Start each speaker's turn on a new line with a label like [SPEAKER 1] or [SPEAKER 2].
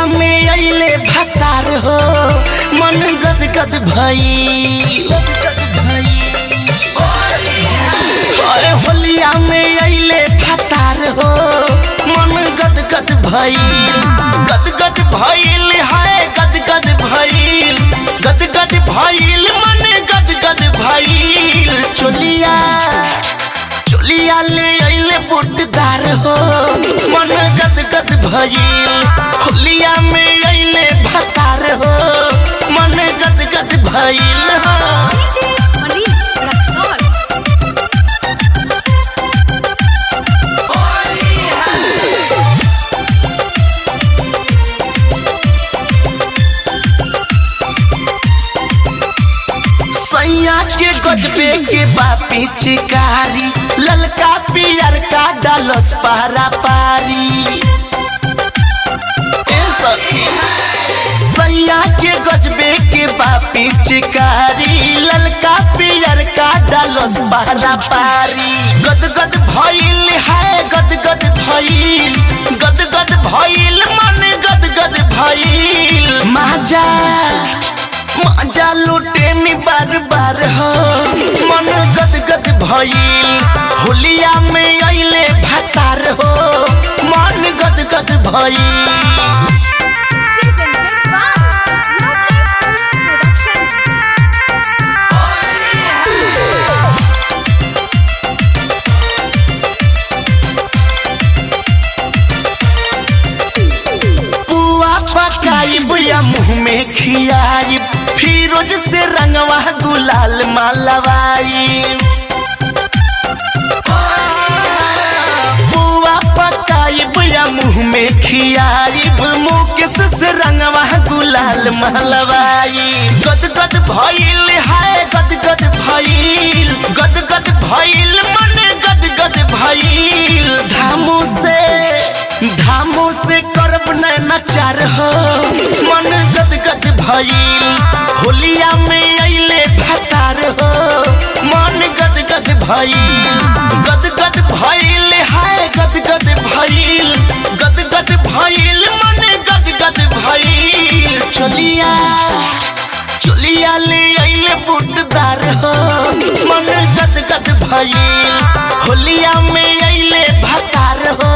[SPEAKER 1] में अइले भतार हो मन गदगद भइल। अरे होलिया में अइले भतार हो मन गदगद भइल। गदगद भइल है गदगद भइल। गदगद भइल मन गदगद भइल। चोलिया ले अइले बुटदार हो मन गदगद भइल। होलिया में अइले भतार हो मन गदगद भइल। सैया के गजबे के बापी चिकारी ललका पियर का डालस पारा पारी। सैया के गजबे के बापी चिकारी ललका पियर का डालस पारा पारी। गदगद भइल है गदगद भइल। गदगद भइल मन गदगद भइल। माजा लुटे नी बार बार हो मन गदगद भइल। होलिया में अइले भतार हो मन गदगद भइल। पकाइब या मुँह में खियाइब फिरोज से रंगवा गुलाल मालवाई। बुआ पकाइब या मुँह में खियाइब मुकेश से रंगवा गुलाल मालवाई। गदगद भइल है गदगद भइल। गदगद भइल मन गदगद भइल। धामू से करब नचार हो मन गदगद भइल। होलिया में अइले भतार हो मन गदगद भइल। गदगद भइल है गदगद भइल। गदगद भइल मन गदगद भइल। चोलिया ले अइले बुटदार हो मन गदगद भइल। होलिया में अइले भतार हो